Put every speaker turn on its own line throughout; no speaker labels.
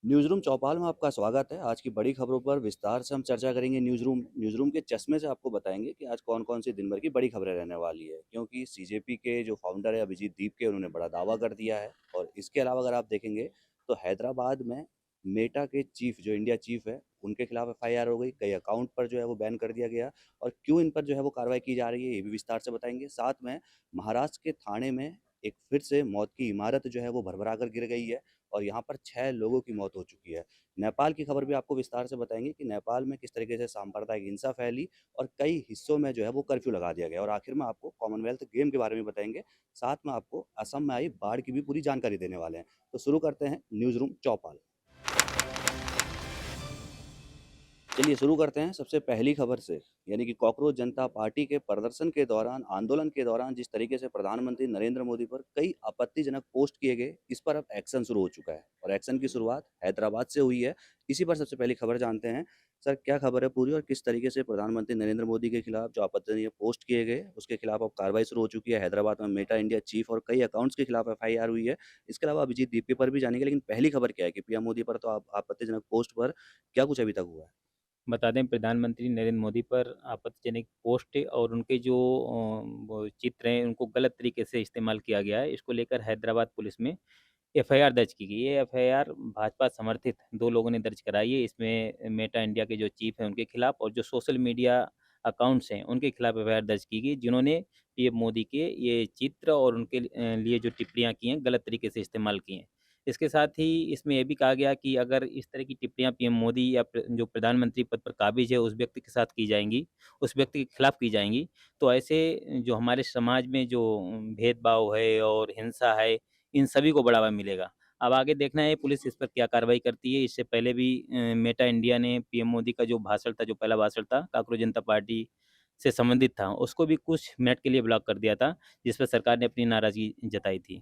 Newsroom चौपाल में आपका स्वागत है। आज की बड़ी खबरों पर विस्तार से हम चर्चा करेंगे। न्यूज़रूम के चश्मे से आपको बताएँगे कि आज कौन-कौन सी दिन भर की बड़ी खबरें रहने वाली है। क्योंकि सीजेपी के जो फाउंडर है अभिजीत दीपके उन्होंने बड़ा दावा कर दिया है और इसके अलावा अगर आप देखेंगे तो हैदराबाद में मेटा के चीफ जो इंडिया चीफ है, उनके खिलाफ एफआईआर हो गई। कई अकाउंट पर जो है वो बैन कर दिया गया और क्यों इन पर जो है वो कार्रवाई की जा रही है, ये भी विस्तार से बताएँगे। साथ में महाराष्ट्र के ठाणे में एक फिर से मौत की इमारत जो है वो भरभरा कर गिर गई है और यहाँ पर 6 लोगों की मौत हो चुकी है। नेपाल की खबर भी आपको विस्तार से बताएँगे कि नेपाल में किस तरीके से सांप्रदायिक हिंसा फैली और कई हिस्सों में जो है वो कर्फ्यू लगा दिया गया और आखिर में आपको कॉमनवेल्थ गेम के बारे में बताएँगे। साथ में आपको असम में आई बाढ़ की भी पूरी जानकारी देने वाले हैं। तो शुरू करते हैं न्यूज़रूम चौपाल। चलिए शुरू करते हैं सबसे पहली खबर से, यानी कि कॉकरोच जनता पार्टी के प्रदर्शन के दौरान, आंदोलन के दौरान जिस तरीके से प्रधानमंत्री नरेंद्र मोदी पर कई आपत्तिजनक पोस्ट किए गए, इस पर अब एक्शन शुरू हो चुका है और एक्शन की शुरुआत हैदराबाद से हुई है। इसी पर सबसे पहली खबर जानते हैं। सर, क्या खबर है पूरी और किस तरीके से प्रधानमंत्री नरेंद्र मोदी के खिलाफ जो आपत्तिजनक पोस्ट किए गए, उसके खिलाफ अब कार्रवाई शुरू हो चुकी है। हैदराबाद में मेटा इंडिया चीफ और कई अकाउंट्स के खिलाफ एफआईआर हुई है। इसके अलावा अभिजीत दीपके पर भी जानेंगे, लेकिन पहली खबर क्या है कि पीएम मोदी पर तो आपत्तिजनक पोस्ट पर क्या कुछ अभी तक हुआ है?
बता दें प्रधानमंत्री नरेंद्र मोदी पर आपत्तिजनक पोस्ट और उनके जो वो चित्र हैं उनको गलत तरीके से इस्तेमाल किया गया है। इसको लेकर हैदराबाद पुलिस में एफआईआर दर्ज की गई है। ये एफआईआर भाजपा समर्थित 2 लोगों ने दर्ज कराई है। इसमें मेटा इंडिया के जो चीफ हैं उनके खिलाफ और जो सोशल मीडिया अकाउंट्स हैं उनके खिलाफ एफआईआर दर्ज की गई, जिन्होंने पीएम मोदी के ये चित्र और उनके लिए जो टिप्पणियाँ की हैं गलत तरीके से इस्तेमाल की हैं। इसके साथ ही इसमें ये भी कहा गया कि अगर इस तरह की टिप्पणियाँ पीएम मोदी या जो प्रधानमंत्री पद पर काबिज़ है उस व्यक्ति के साथ की जाएँगी, उस व्यक्ति के खिलाफ की जाएँगी, तो ऐसे जो हमारे समाज में जो भेदभाव है और हिंसा है, इन सभी को बढ़ावा मिलेगा। अब आगे देखना है पुलिस इस पर क्या कार्रवाई करती है। इससे पहले भी मेटा इंडिया ने पीएम मोदी का जो भाषण था, जो पहला भाषण था, काकरोच जनता पार्टी से संबंधित था, उसको भी कुछ मिनट के लिए ब्लॉक कर दिया था, जिस पर सरकार ने अपनी नाराज़गी जताई थी।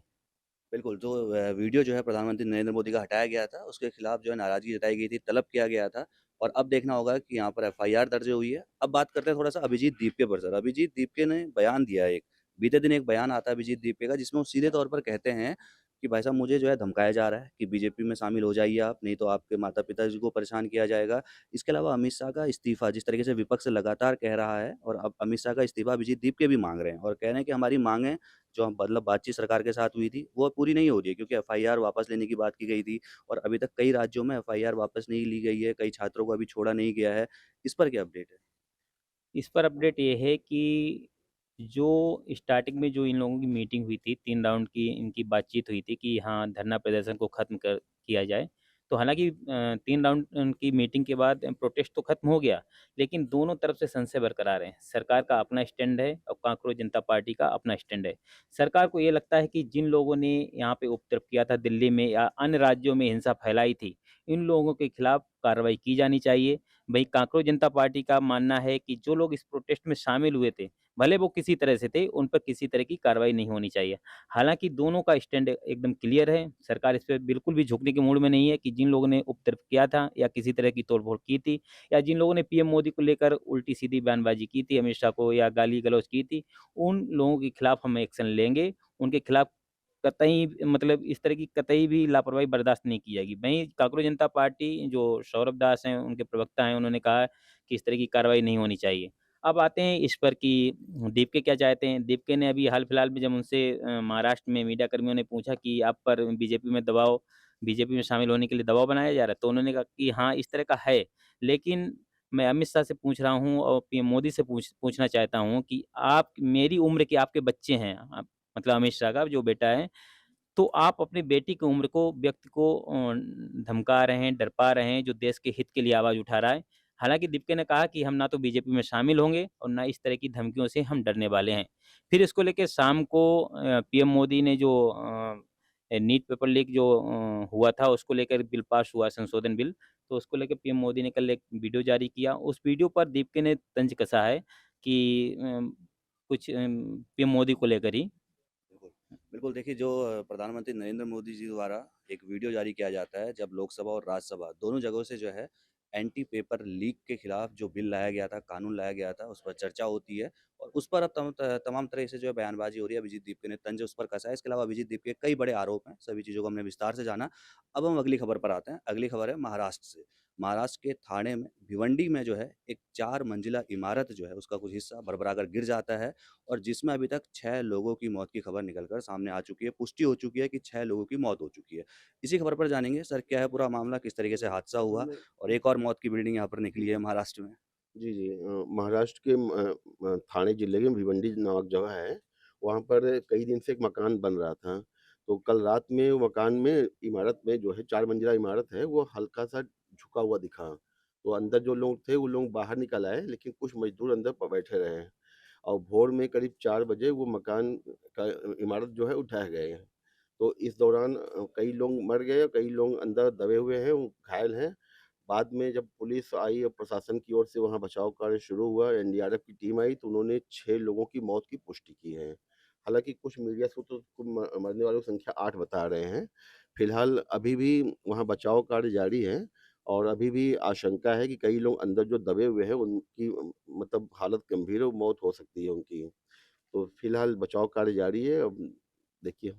बिल्कुल, जो वीडियो जो है प्रधानमंत्री नरेंद्र मोदी का हटाया गया था, उसके खिलाफ जो है नाराज़गी जताई गई थी, तलब किया गया था और अब देखना होगा कि यहाँ पर एफआईआर दर्ज हुई है। अब बात करते हैं थोड़ा-सा अभिजीत दीपके पर सर। अभिजीत दीपके ने बयान दिया है एक, बीते दिन एक बयान आता है अभिजीत दीपके का जिसमें वो सीधे तौर पर कहते हैं कि भाई साहब मुझे जो है धमकाया जा रहा है कि बीजेपी में शामिल हो जाइए आप, नहीं तो आपके माता-पिता जी को परेशान किया जाएगा। इसके अलावा अमित शाह का इस्तीफ़ा जिस तरीके से विपक्ष लगातार कह रहा है और अब अमित शाह का इस्तीफ़ा अभिजीत दीपके भी माँग रहे हैं और कह रहे हैं कि हमारी माँगें जो हम मतलब बातचीत सरकार के साथ हुई थी, वो पूरी नहीं हो रही है क्योंकि एफआईआर वापस लेने की बात की गई थी और अभी तक कई राज्यों में एफआईआर वापस नहीं ली गई है, कई छात्रों को अभी छोड़ा नहीं गया है। इस पर क्या अपडेट है?
इस पर अपडेट ये है कि जो स्टार्टिंग में जो इन लोगों की मीटिंग हुई थी, 3 राउंड की इनकी बातचीत हुई थी कि हाँ, धरना प्रदर्शन को ख़त्म कर किया जाए। तो हालाँकि 3 राउंड उनकी मीटिंग के बाद प्रोटेस्ट तो ख़त्म हो गया, लेकिन दोनों तरफ से संशय बरकरार है। सरकार का अपना स्टैंड है और कांकरोच जनता पार्टी का अपना स्टैंड है। सरकार को ये लगता है कि जिन लोगों ने यहाँ पे उपद्रव किया था दिल्ली में या अन्य राज्यों में हिंसा फैलाई थी, इन लोगों के खिलाफ कार्रवाई की जानी चाहिए। भई कांकरोच जनता पार्टी का मानना है कि जो लोग इस प्रोटेस्ट में शामिल हुए थे, भले वो किसी तरह से थे, उन पर किसी तरह की कार्रवाई नहीं होनी चाहिए। हालाँकि दोनों का स्टैंड एकदम क्लियर है, सरकार इस पे बिल्कुल भी झुकने के मूड में नहीं है कि जिन लोगों ने उपद्रव किया था या किसी तरह की तोड़-फोड़ की थी या जिन लोगों ने पीएम मोदी को लेकर उल्टी-सीधी बयानबाज़ी की थी, अमित शाह को या गाली-गलौज की थी, उन लोगों के खिलाफ हम एक्शन लेंगे। उनके खिलाफ कतई मतलब इस तरह की कतई भी लापरवाही बर्दाश्त नहीं की जाएगी। वहीं कांकरोच जनता पार्टी जो सौरभ दास हैं, उनके प्रवक्ता हैं, उन्होंने कहा है कि इस तरह की कार्रवाई नहीं होनी चाहिए। अब आते हैं इस पर कि दीपके क्या चाहते हैं। दीपके ने अभी हाल-फिलहाल में जब उनसे महाराष्ट्र में मीडिया कर्मियों ने पूछा कि आप पर बीजेपी में शामिल होने के लिए दबाव बनाया जा रहा है, तो उन्होंने कहा कि हाँ, इस तरह का है। लेकिन मैं अमित शाह से पूछ रहा हूँ और पीएम मोदी से पूछना चाहता हूँ कि आप मेरी उम्र के आपके बच्चे हैं, आप मतलब अमित शाह का जो बेटा है, तो आप अपनी बेटी की उम्र को व्यक्ति को धमका रहे हैं, डरपा रहे हैं, जो देश के हित के लिए आवाज़ उठा रहा है। हालाँकि दीपिका ने कहा कि हम ना तो बीजेपी में शामिल होंगे और ना इस तरह की धमकियों से हम डरने वाले हैं। फिर इसको लेके शाम को पीएम मोदी ने जो नीट पेपर लीक जो हुआ था, उसको लेकर बिल पास हुआ संशोधन बिल, तो उसको लेके पीएम मोदी ने कल एक वीडियो जारी किया। उस वीडियो पर दीपिका ने तंज कसा है कि कुछ पीएम मोदी को लेकर ही।
बिल्कुल। बिल्कुल, देखिए जो प्रधानमंत्री नरेंद्र मोदी जी द्वारा एक वीडियो जारी किया जाता है जब लोकसभा और राज्यसभा दोनों जगहों से जो है एंटी पेपर लीक के खिलाफ जो बिल लाया गया था, कानून लाया गया था, उस पर चर्चा होती है और उस पर अब तमाम तरह से जो है बयानबाज़ी हो रही है। अभिजीत दीपके ने तंज उस पर कसा है। इसके अलावा अभिजीत दीपके के कई बड़े आरोप हैं। सभी चीज़ों को हमने विस्तार से जाना। अब हम अगली खबर पर आते हैं। अगली खबर है महाराष्ट्र से। महाराष्ट्र के ठाणे में भिवंडी में जो है एक 4 मंजिला इमारत जो है उसका कुछ हिस्सा भरभराकर गिर जाता है और जिसमें अभी तक 6 लोगों की मौत की खबर निकल कर सामने आ चुकी है। पुष्टि हो चुकी है कि 6 लोगों की मौत हो चुकी है। इसी खबर पर जानेंगे सर क्या है पूरा मामला, किस तरीके से हादसा हुआ और एक और मौत की बिल्डिंग यहाँ पर निकली है महाराष्ट्र में।
जी, जी। महाराष्ट्र के ठाणे जिले के भिवंडी नामक जगह है, वहाँ पर कई दिन से एक मकान बन रहा था। तो कल रात में वो मकान में इमारत में जो है 4 मंजिला इमारत है, वो हल्का-सा झुका हुआ दिखा। तो अंदर जो लोग थे, वो लोग बाहर निकल आए, लेकिन कुछ मज़दूर अंदर बैठे रहे और भोर में करीब 4 बजे वो मकान का इमारत जो है वो ढह गए। तो इस दौरान कई लोग मर गए और कई लोग अंदर दबे हुए हैं, वो घायल हैं। बाद में जब पुलिस आई और प्रशासन की ओर से वहाँ बचाव कार्य शुरू हुआ, एनडीआरएफ की टीम आई, तो उन्होंने 6 लोगों की मौत की पुष्टि की है। हालाँकि कुछ मीडिया सूत्र को मरने वालों की संख्या 8 बता रहे हैं। फिलहाल अभी भी वहाँ बचाव कार्य जारी है और अभी भी आशंका है कि कई लोग अंदर जो दबे हुए हैं, उनकी मतलब हालत गंभीर है, मौत हो सकती है उनकी। तो फिलहाल बचाव कार्य जारी है, अब देखिए।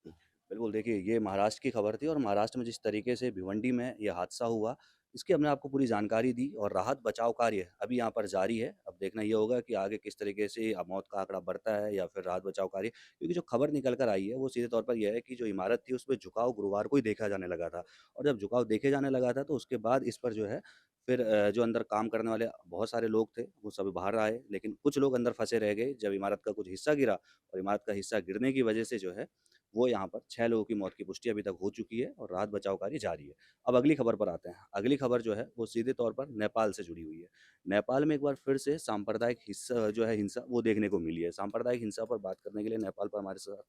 बिल्कुल, देखिए ये महाराष्ट्र की खबर थी और महाराष्ट्र में जिस तरीके से भिवंडी में ये हादसा हुआ, इसकी हमने आपको पूरी जानकारी दी और राहत बचाव कार्य अभी यहाँ पर जारी है। अब देखना ये होगा कि आगे किस तरीके से मौत का आंकड़ा बढ़ता है या फिर राहत बचाव कार्य, क्योंकि जो खबर निकल कर आई है वो सीधे तौर पर यह है कि जो इमारत थी उसपे झुकाव गुरुवार को ही देखा जाने लगा था और जब झुकाव देखे जाने लगा था तो उसके बाद इस पर जो है फिर जो अंदर काम करने वाले बहुत सारे लोग थे, वो सभी बाहर आए, लेकिन कुछ लोग अंदर फँसे रह गए। जब इमारत का कुछ हिस्सा गिरा और इमारत का हिस्सा गिरने की वजह से जो है वो यहाँ पर 6 लोगों की मौत की पुष्टि अभी तक हो चुकी है और राहत बचाव कार्य जारी है। अब अगली खबर पर आते हैं। अगली खबर जो है वो सीधे तौर पर नेपाल से जुड़ी हुई है। नेपाल में एक बार फिर से सांप्रदायिक हिस्सा जो है हिंसा वो देखने को मिली है। सांप्रदायिक हिंसा पर बात करने के लिए नेपाल पर हमारे साथ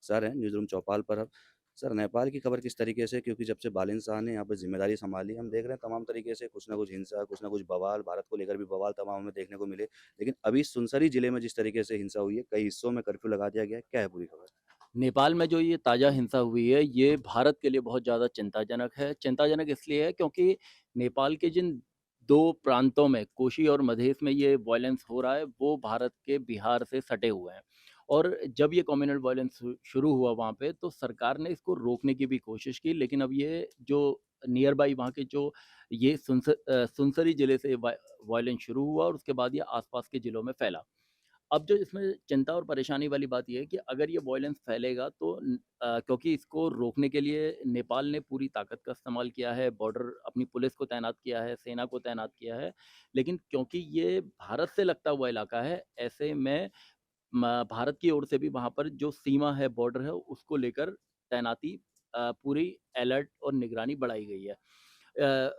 सर हैं, न्यूज़ रूम चौपाल पर अब। सर नेपाल की खबर किस तरीके से, क्योंकि जब से बालिन शाह ने यहाँ पे ज़िम्मेदारी सँभाली, हम देख रहे हैं तमाम तरीके से कुछ न कुछ हिंसा, कुछ न कुछ बवाल, भारत को लेकर भी बवाल तमाम हमें देखने को मिले। लेकिन अभी सुनसरी जिले में जिस तरीके से हिंसा हुई है, कई हिस्सों में कर्फ्यू लगा दिया गया है। क्या है पूरी खबर?
नेपाल में जो ये ताज़ा हिंसा हुई है, ये भारत के लिए बहुत ज़्यादा चिंताजनक है। चिंताजनक इसलिए है क्योंकि नेपाल के जिन 2 प्रांतों में, कोशी और मधेश में ये वायलेंस हो रहा है, वो भारत के बिहार से सटे हुए हैं। और जब ये कम्युनल वायलेंस शुरू हुआ वहाँ पे, तो सरकार ने इसको रोकने की भी कोशिश की, लेकिन अब ये जो नियर बाय वहाँ के जो ये सुनसरी ज़िले से वायलेंस शुरू हुआ और उसके बाद ये आस-पास के ज़िलों में फैला। अब जो इसमें चिंता और परेशानी वाली बात ये है कि अगर ये वायलेंस फैलेगा तो क्योंकि इसको रोकने के लिए नेपाल ने पूरी ताकत का इस्तेमाल किया है, बॉर्डर अपनी पुलिस को तैनात किया है, सेना को तैनात किया है। लेकिन क्योंकि ये भारत से लगता हुआ इलाका है, ऐसे में भारत की ओर से भी वहाँ पर जो सीमा है, बॉर्डर है, उसको लेकर तैनाती पूरी अलर्ट और निगरानी बढ़ाई गई है। अ,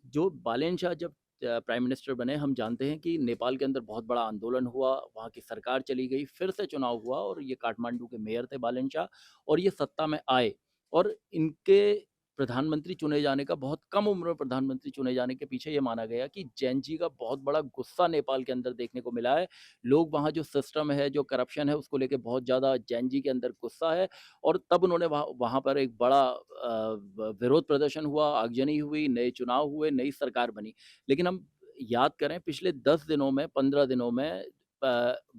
जो बालेन शाह जब प्राइम मिनिस्टर बने, हम जानते हैं कि नेपाल के अंदर बहुत बड़ा आंदोलन हुआ, वहाँ की सरकार चली गई, फिर से चुनाव हुआ और ये काठमांडू के मेयर थे बालेन शाह और ये सत्ता में आए और इनके प्रधानमंत्री चुने जाने का बहुत कम उम्र में प्रधानमंत्री चुने जाने के पीछे ये माना गया कि जैन जी का बहुत बड़ा गुस्सा नेपाल के अंदर देखने को मिला है। लोग वहाँ जो सिस्टम है, जो करप्शन है, उसको लेके बहुत ज़्यादा जैन जी के अंदर गुस्सा है और तब उन्होंने वहाँ वहाँ पर एक बड़ा विरोध प्रदर्शन हुआ, आगजनी हुई, नए चुनाव हुए, नई सरकार बनी। लेकिन हम याद करें पिछले 10 दिनों में, 15 दिनों में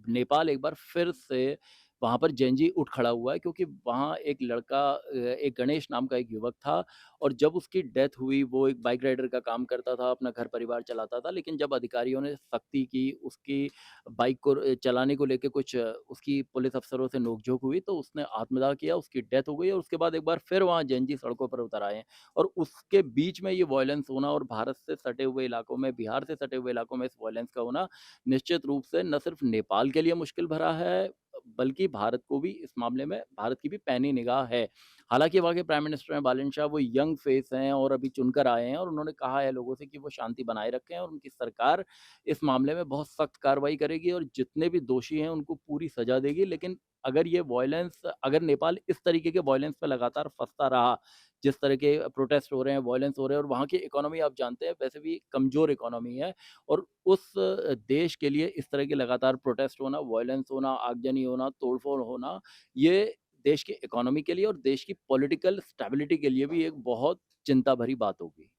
नेपाल एक बार फिर से वहाँ पर जैनजी उठ खड़ा हुआ है क्योंकि वहाँ एक लड़का एक गणेश नाम का एक युवक था और जब उसकी डेथ हुई, वो एक बाइक राइडर का काम करता था, अपना घर-परिवार चलाता था। लेकिन जब अधिकारियों ने सख्ती की, उसकी बाइक को चलाने को लेके कुछ उसकी पुलिस अफ़सरों से नोक-झोंक हुई, तो उसने आत्मदाह किया, उसकी डेथ हो गई और उसके बाद एक बार फिर वहाँ जैनजी सड़कों पर उतर आए हैं। और उसके बीच में ये वॉयलेंस होना और भारत से सटे हुए इलाकों में, बिहार से सटे हुए इलाकों में इस वॉयलेंस का होना, निश्चित रूप से न सिर्फ़ नेपाल के लिए मुश्किल भरा है, बल्कि भारत को भी इस मामले में भारत की भी पैनी निगाह है। हालाँकि वहाँ के प्राइम मिनिस्टर हैं बालन शाह, वो यंग फेस हैं और अभी चुनकर आए हैं और उन्होंने कहा है लोगों से कि वो शांति बनाए रखें और उनकी सरकार इस मामले में बहुत सख्त कार्रवाई करेगी और जितने भी दोषी हैं उनको पूरी सज़ा देगी। लेकिन अगर नेपाल इस तरीके के वॉयलेंस पे लगातार फँसता रहा, जिस तरह के प्रोटेस्ट हो रहे हैं, वॉयलेंस हो रहे हैं और वहाँ की इकोनॉमी आप जानते हैं वैसे भी कमज़ोर इकोनॉमी है और उस देश के लिए इस तरह के लगातार प्रोटेस्ट होना, वॉयलेंस होना, आगजनी होना, तोड़-फोड़ होना, ये देश की इकोनॉमी के लिए और देश की पॉलिटिकल स्टेबिलिटी के लिए भी एक बहुत चिंता भरी बात होगी।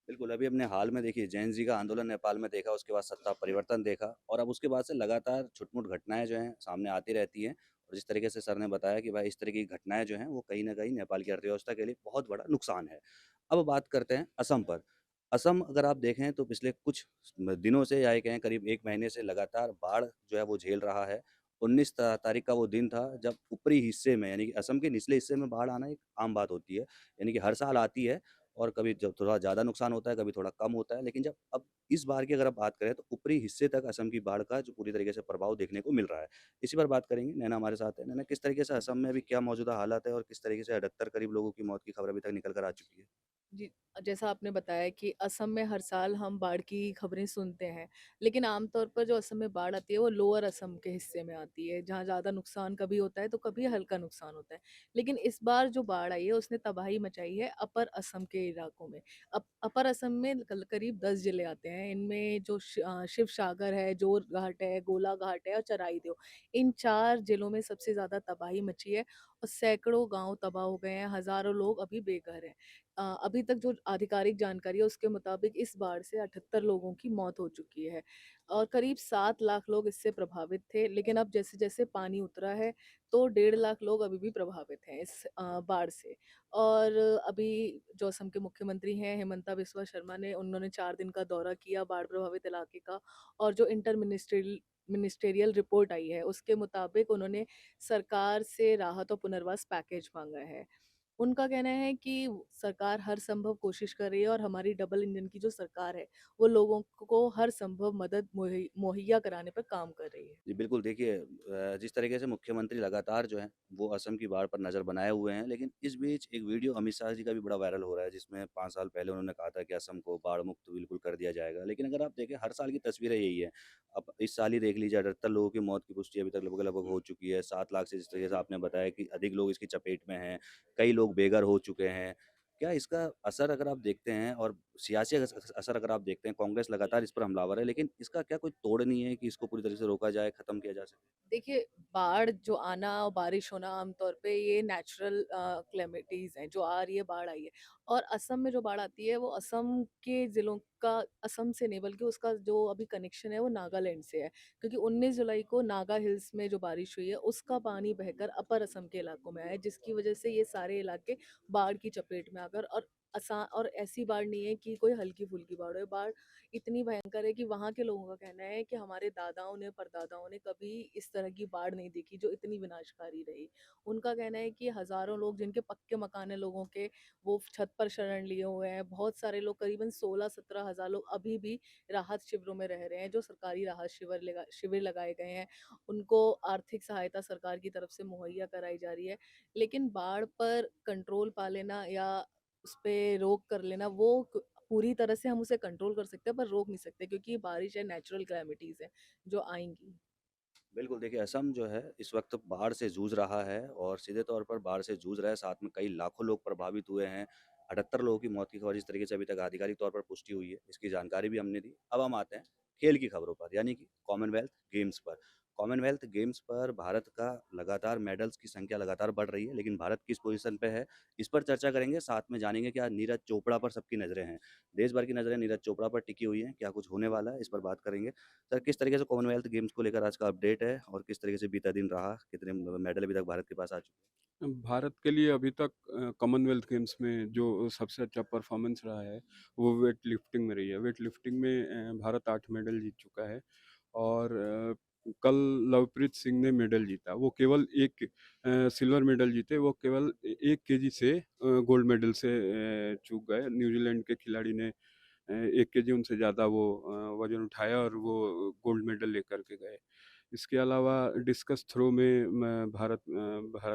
बिल्कुल, अभी हमने हाल में देखिए जैन ज़ी का आंदोलन नेपाल में देखा, उसके बाद सत्ता परिवर्तन देखा और अब उसके बाद से लगातार छुटमुट घटनाएँ जो हैं सामने आती रहती हैं और जिस तरीके से सर ने बताया कि भाई इस तरह की घटनाएँ जो हैं वो कहीं न कहीं नेपाल की अर्थव्यवस्था के लिए बहुत बड़ा नुकसान है। अब बात करते हैं असम पर। असम अगर आप देखें तो पिछले कुछ दिनों से या ये कहें करीब 1 महीने से लगातार बाढ़ जो है वो झेल रहा है। 19 तारीख का वो दिन था जब ऊपरी हिस्से में यानी कि असम के निचले हिस्से में बाढ़ आना एक आम बात होती है। यानी कि हर साल आती है और कभी जब थोड़ा ज़्यादा नुकसान होता है, कभी थोड़ा कम होता है। लेकिन जब अब इस बार की अगर आप बात करें तो ऊपरी हिस्से तक असम की बाढ़ का जो पूरी तरीके से प्रभाव देखने को मिल रहा है। इसी पर बात करेंगे, नैना हमारे साथ है। नैना, किस तरीके से असम में अभी क्या मौजूदा हालात है और किस तरीके से 78 करीब लोगों की मौत की खबर अभी तक निकल कर आ चुकी है?
जी, जैसा आपने बताया कि असम में हर साल हम बाढ़ की खबरें सुनते हैं, लेकिन आमतौर पर जो असम में बाढ़ आती है वो लोअर असम के हिस्से में आती है, जहाँ ज़्यादा नुकसान कभी होता है तो कभी हल्का नुकसान होता है। लेकिन इस बार जो बाढ़ आई है उसने तबाही मचाई है अपर असम के इलाकों में। अपर असम में करीब 10 जिले आते हैं, इनमें जो शिवसागर है, जोरघाट है, गोलाघाट है और चराईदेव, इन 4 जिलों में सबसे ज़्यादा तबाही मची है और सैकड़ों गाँव तबाह हो गए हैं, हज़ारों लोग अभी बेघर हैं। अभी तक जो आधिकारिक जानकारी है उसके मुताबिक इस बाढ़ से 78 लोगों की मौत हो चुकी है और करीब 7 लाख लोग इससे प्रभावित थे। लेकिन अब जैसे-जैसे पानी उतरा है तो 1.5 लाख लोग अभी भी प्रभावित हैं इस बाढ़ से। और अभी जो असम के मुख्यमंत्री हैं हिमंता बिस्वा शर्मा ने उन्होंने 4 दिन का दौरा किया बाढ़ प्रभावित इलाके का और जो मिनिस्टेरियल रिपोर्ट आई है उसके मुताबिक उन्होंने सरकार से राहत और पुनर्वास पैकेज माँगा है। उनका कहना है कि सरकार हर संभव कोशिश कर रही है और हमारी डबल इंजन की जो सरकार है, वो लोगों को हर संभव मदद मुहैया कराने पर काम कर रही है।
जी, बिल्कुल देखिए जिस तरीके से मुख्यमंत्री लगातार जो हैं, वो असम की बाढ़ पर नज़र बनाए हुए हैं, लेकिन इस बीच एक वीडियो अमित शाह जी का भी बड़ा वायरल हो रहा है, जिसमें 5 साल पहले उन्होंने कहा था कि असम को बाढ़ मुक्त बिल्कुल कर दिया जाएगा। लेकिन अगर आप देखें हर साल की तस्वीरें यही हैं। अब इस साल ही देख लीजिए 78 लोगों की मौत की पुष्टि अभी तक लगभग-लगभग हो चुकी है। 7 लाख से जिस तरीके से आपने बताया कि अधिक लोग इसकी चपेट में हैं, कई लोग बेघर हो चुके हैं। क्या इसका असर अगर आप देखते हैं और सियासी असर अगर आप देखते हैं, कांग्रेस लगातार इस पर हमलावर है, लेकिन इसका क्या कोई तोड़ नहीं है कि इसको पूरी तरह से रोका जाए, खत्म किया जा सके?
देखिए, बाढ़ जो आना और बारिश होना आमतौर पे ये नेचुरल कैलेमिटीज़ हैं, जो आ रही है, बाढ़ आई है। और असम में जो बाढ़ आती है, वो असम के ज़िलों का असम से नहीं बल्कि उसका जो अभी कनेक्शन है, वो नागालैंड से है। क्योंकि 19 जुलाई को नागा हिल्स में जो बारिश हुई है, उसका पानी बहकर अपर असम के इलाकों में आया है, जिसकी वजह से ये सारे इलाके बाढ़ की चपेट में आ गए और ऐसी बाढ़ नहीं है कि कोई हल्की-फुल्की बाढ़ हो। ये बाढ़ इतनी भयंकर है कि वहाँ के लोगों का कहना है कि हमारे दादाओं ने परदादाओं ने कभी इस तरह की बाढ़ नहीं देखी जो इतनी विनाशकारी रही। उनका कहना है कि हज़ारों लोग जिनके पक्के मकान हैं लोगों के, वो छत पर शरण लिए हुए हैं। बहुत सारे लोग करीबन 16-17 हज़ार लोग अभी भी राहत शिविरों में रह रहे हैं, जो सरकारी राहत शिविर लगाए गए हैं। उनको आर्थिक सहायता सरकार की तरफ से मुहैया कराई जा रही है। लेकिन बाढ़ पर कंट्रोल पा लेना या उसपे रोक कर लेना वो पूरी तरह से हम उसे कंट्रोल कर सकते हैं पर रोक नहीं सकते क्योंकि ये बारिश है, नेचुरल कैलेमिटीज़ है जो आएँगी।
बिल्कुल, देखिए असम जो है इस वक़्त बाढ़ से जूझ रहा है और सीधे तौर पर बाढ़ से जूझ रहा है, साथ में कई लाखों लोग प्रभावित हुए हैं। 78 लोगों की मौत की खबर जिस तरीके से अभी तक आधिकारिक तौर पर पुष्टि हुई है, इसकी जानकारी भी हमने दी। अब हम आते हैं खेल की खबरों पर, यानी कि कॉमनवेल्थ गेम्स पर। कॉमनवेल्थ गेम्स पर भारत का लगातार मेडल्स की संख्या लगातार बढ़ रही है, लेकिन भारत किस पोज़ीशन पे है, इस पर चर्चा करेंगे। साथ में जानेंगे कि आज नीरज चोपड़ा पर सबकी नज़रें हैं। देश भर की नज़रें नीरज चोपड़ा पर टिकी हुई हैं, क्या कुछ होने वाला है, इस पर बात करेंगे। सर, किस तरीके से कॉमनवेल्थ गेम्स को लेकर आज का अपडेट है और किस तरीके से बीता दिन रहा? कितने मेडल अभी तक भारत के पास आ चुके हैं?
भारत के लिए अभी तक कॉमनवेल्थ गेम्स में जो सबसे अच्छा परफॉर्मेंस रहा है वो वेट लिफ्टिंग में रही है। वेट लिफ्टिंग में भारत 8 मेडल जीत चुका है और कल लवप्रीत सिंह ने मेडल जीता। वो केवल एक सिल्वर मेडल जीते, वो केवल 1 केजी से गोल्ड मेडल से चूक गए। न्यूजीलैंड के खिलाड़ी ने 1 केजी उनसे ज़्यादा वो वज़न उठाया और वो गोल्ड मेडल लेकर के गए। इसके अलावा डिस्कस थ्रो में भारत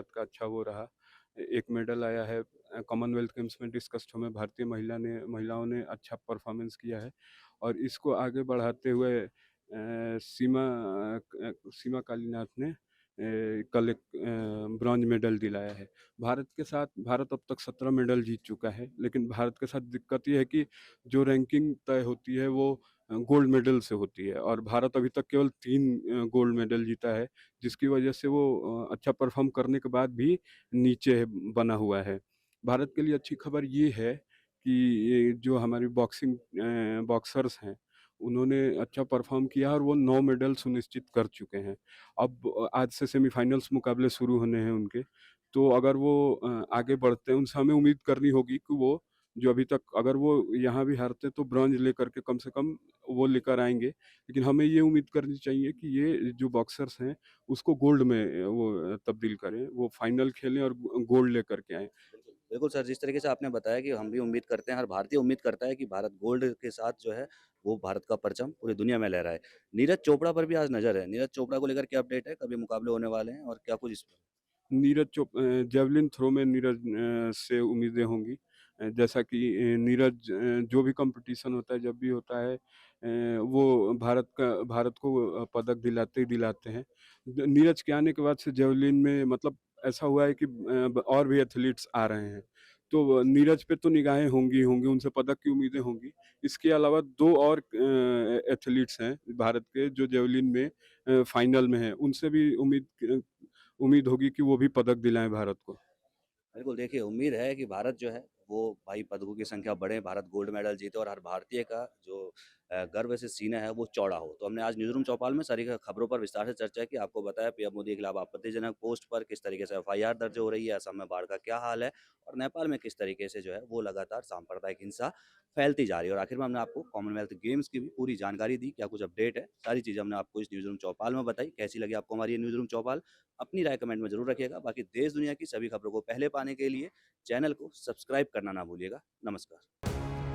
का अच्छा वो रहा। एक मेडल आया है कॉमनवेल्थ गेम्स में डिस्कस थ्रो में भारतीय महिलाओं ने अच्छा परफॉर्मेंस किया है और इसको आगे बढ़ाते हुए सीमा कालीनाथ ने कल एक ब्रॉन्ज मेडल दिलाया है। भारत अब तक 17 मेडल जीत चुका है, लेकिन भारत के साथ दिक्कत ये है कि जो रैंकिंग तय होती है वो गोल्ड मेडल से होती है और भारत अभी तक केवल 3 गोल्ड मेडल जीता है, जिसकी वजह से वो अच्छा परफॉर्म करने के बाद भी नीचे बना हुआ है। भारत के लिए अच्छी खबर ये है कि ये जो हमारी बॉक्सर्स हैं, उन्होंने अच्छा परफ़ॉर्म किया और वो 9 मेडल सुनिश्चित कर चुके हैं। अब आज से सेमीफ़ाइनल्स मुकाबले शुरू होने हैं उनके, तो अगर वो आगे बढ़ते हैं, उनसे हमें उम्मीद करनी होगी कि वो जो अभी तक अगर वो यहाँ भी हारते तो ब्रॉन्ज़ लेकर के कम से कम वो लेकर आएँगे। लेकिन हमें ये उम्मीद करनी चाहिए कि ये जो बॉक्सर्स हैं, उसको गोल्ड में वो तब्दील करें, वो फाइनल खेलें और गोल्ड लेकर के आएँ।
बिल्कुल, बिल्कुल सर, जिस तरीके से आपने बताया कि हम भी उम्मीद करते हैं, हर भारतीय उम्मीद करता है कि भारत गोल्ड के साथ जो है, वो भारत का परचम पूरी दुनिया में लहराए। नीरज चोपड़ा पर भी आज नज़र है। नीरज चोपड़ा को लेकर क्या अपडेट है? कब ये मुकाबले होने वाले हैं और क्या कुछ इस
जेवलिन थ्रो में नीरज से उम्मीदें होंगी। जैसा कि नीरज जो भी कॉम्पिटिशन होता है, जब भी होता है वो भारत को पदक दिलाते ही दिलाते हैं। नीरज के आने के बाद से जेवलिन में मतलब ऐसा हुआ है कि और भी एथलीट्स आ रहे हैं। तो नीरज पे तो निगाहें होंगी ही होंगी, उनसे पदक की उम्मीदें होंगी। इसके अलावा 2 और एथलीट्स हैं भारत के जो जेवलिन में फाइनल में हैं। उनसे भी उम्मीद होगी कि वो भी पदक दिलाएँ भारत को।
बिल्कुल, देखिए उम्मीद है कि भारत जो है वो भाई पदकों की संख्या बढ़े, भारत गोल्ड मेडल जीते और हर भारतीय का जो गर्व से सीना है वो चौड़ा हो। तो हमने आज न्यूज़रूम चौपाल में सारी खबरों पर विस्तार से चर्चा की, आपको बताया पीएम मोदी के खिलाफ आपत्तिजनक पोस्ट पर किस तरीके से एफआईआर दर्ज हो रही है, असम में बाढ़ का क्या हाल है और नेपाल में किस तरीके से जो है वो लगातार सांप्रदायिक हिंसा फैलती जा रही है। और आखिर में हमने आपको कॉमनवेल्थ गेम्स की भी पूरी जानकारी दी, क्या कुछ अपडेट है, सारी चीज़ें हमने आपको इस न्यूज़रूम चौपाल में बताई। कैसी लगी आपको हमारी ये न्यूज़रूम चौपाल? अपनी राय कमेंट में ज़रूर रखिएगा। बाकी देश दुनिया की सभी खबरों को पहले पाने के लिए चैनल को सब्सक्राइब करना ना भूलिएगा। नमस्कार।